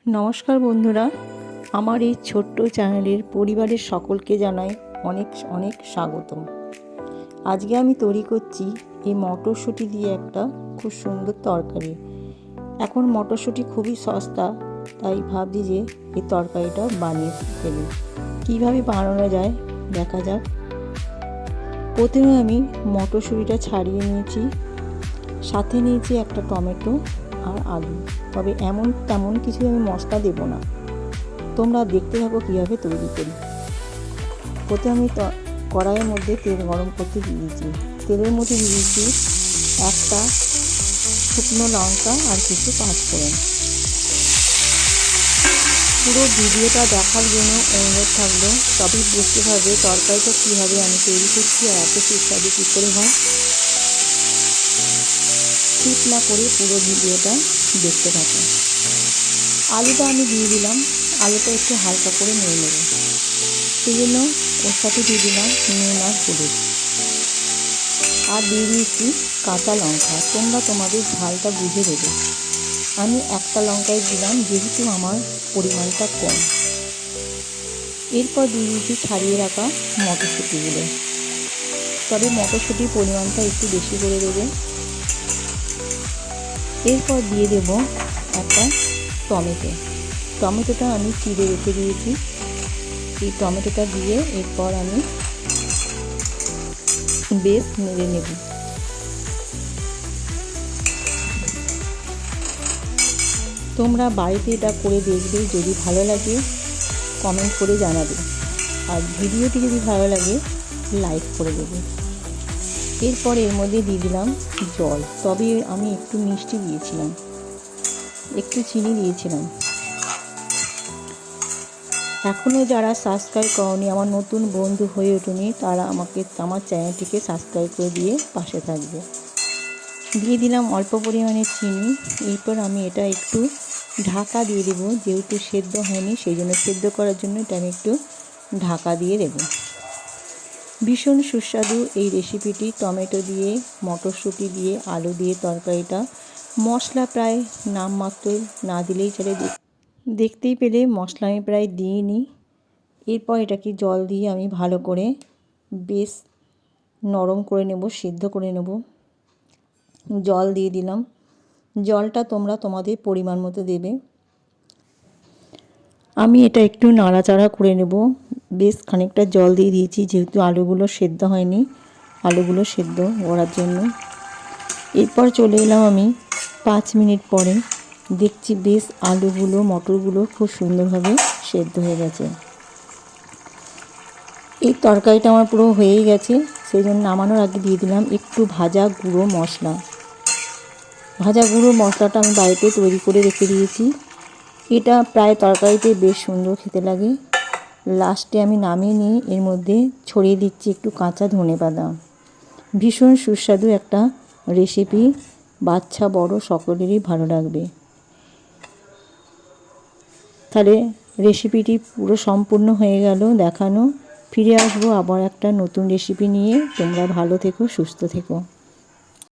নমস্কার বন্ধুরা, আমার এই ছোট্ট চ্যানেলের পরিবারের সকলকে জানাই অনেক অনেক স্বাগতম। আজকে আমি তৈরি করছি এই মটরশুঁটি দিয়ে একটা খুব সুন্দর তরকারি। এখন মটরশুঁটি খুবই সস্তা, তাই ভাবছি যে এই তরকারিটা বানিয়ে ফেলি। কীভাবে বানানো যায় দেখা যাক। প্রথমে আমি মটরশুঁটিটা ছাড়িয়ে নিয়েছি, সাথে নিয়েছি একটা টমেটো আর আলু। তবে তেমন কিছু আমি মশলা দেব না, তোমরা দেখতে থাকো কীভাবে তৈরি করি। প্রথমে আমি কড়াইয়ের মধ্যে তেল গরম করতে দিয়েছি। তেলের মধ্যে দিয়েছি একটা শুকনো লঙ্কা আর কিছু পাঁচফোড়ন। পুরো ভিডিওটা দেখার জন্য অনুরোধ থাকলো, তবেই বুঝতে পারবে তরকারিটা কীভাবে আমি তৈরি করছি আর এত সুস্বাদু কী করে হয়। স্কিপ না করে পুরো ভিডিওটা দেখতে থাকো। আলুটা আমি দিয়ে দিলাম, আলুটা একটু হালকা করে নিয়ে নেব। সেই জন্য ওর সাথে দিয়ে দিলাম নুন আর হলুদ, আর দিয়ে দিয়েছি কাঁচা লঙ্কা। তোমরা তোমাদের ঝালটা বুঝে দেবে। আমি একটা লঙ্কায় দিলাম, যেহেতু আমার পরিমাণটা কম। এরপর দিয়ে দিয়েছি ছাড়িয়ে রাখা মটরশুঁটিগুলো, তবে মটরশুঁটির পরিমাণটা একটু বেশি করে দেবে। এরপর দিয়ে দেব একটা টমেটোটা আমি চিড়ে রেখে দিয়েছি। এই টমেটোটা দিয়ে এরপর আমি বেশ নেড়ে নেব। তোমরা বাড়িতে এটা করে দেখবে, যদি ভালো লাগে কমেন্ট করে জানাবে, আর ভিডিওটি যদি ভালো লাগে লাইক করে দেবে। এরপর এর মধ্যে দিয়ে দিলাম জল, তবে আমি একটু মিষ্টি দিয়েছিলাম, একটু চিনি দিয়েছিলাম। এখনও যারা সাবস্ক্রাইব করনি, আমার নতুন বন্ধু হয়ে ওঠেনি, তারা আমার চ্যানেলটিকে সাবস্ক্রাইব করে দিয়ে পাশে থাকবে। দিয়ে দিলাম অল্প পরিমাণে চিনি। এরপর আমি এটা একটু ঢাকা দিয়ে দেবো, যেহেতু সেদ্ধ হয়নি সেই জন্য সেদ্ধ করার জন্য এটা আমি একটু ঢাকা দিয়ে দেব। ভীষণ সুস্বাদু এই রেসিপিটি, টমেটো দিয়ে মটরশুঁটি দিয়ে আলু দিয়ে তরকারিটা। মশলা প্রায় নামমাত্র, না দিলেই চলে। দেখতেই পেলে মশলা আমি প্রায় দিইনি। এরপর এটাকে জল দিয়ে আমি ভালো করে বেশ নরম করে নেব, সিদ্ধ করে নেব। জল দিয়ে দিলাম, জলটা তোমরা তোমাদের পরিমাণ মতো দেবে। আমি এটা একটু নাড়াচাড়া করে নেব। বেশ খানিকটা জল দিয়ে দিয়েছি, যেহেতু আলুগুলো সেদ্ধ হয়নি, আলুগুলো সেদ্ধ করার জন্য। এরপর চলে এলাম আমি 5 মিনিট পরে, দেখছি বেশ আলুগুলো মটরগুলো খুব সুন্দরভাবে সেদ্ধ হয়ে গেছে। এই তরকারিটা আমার পুরো হয়েই গেছে, সেই জন্য নামানোর আগে দিয়ে দিলাম একটু ভাজা গুঁড়ো মশলা। ভাজা গুঁড়ো মশলাটা আমি বাড়িতে তৈরি করে রেখে দিয়েছি। এটা প্রায় তরকারিতে বেশ সুন্দর খেতে লাগে। লাস্টে আমি নামিয়ে নিয়ে এর মধ্যে ছড়িয়ে দিচ্ছি একটু কাঁচা ধনেপাতা। ভীষণ সুস্বাদু একটা রেসিপি, বাচ্চা বড় সকলেরই ভালো লাগবে। তাহলে রেসিপিটি পুরো সম্পূর্ণ হয়ে গেল দেখানো। ফিরে আসবো আবার একটা নতুন রেসিপি নিয়ে। তোমরা ভালো থেকো, সুস্থ থেকো।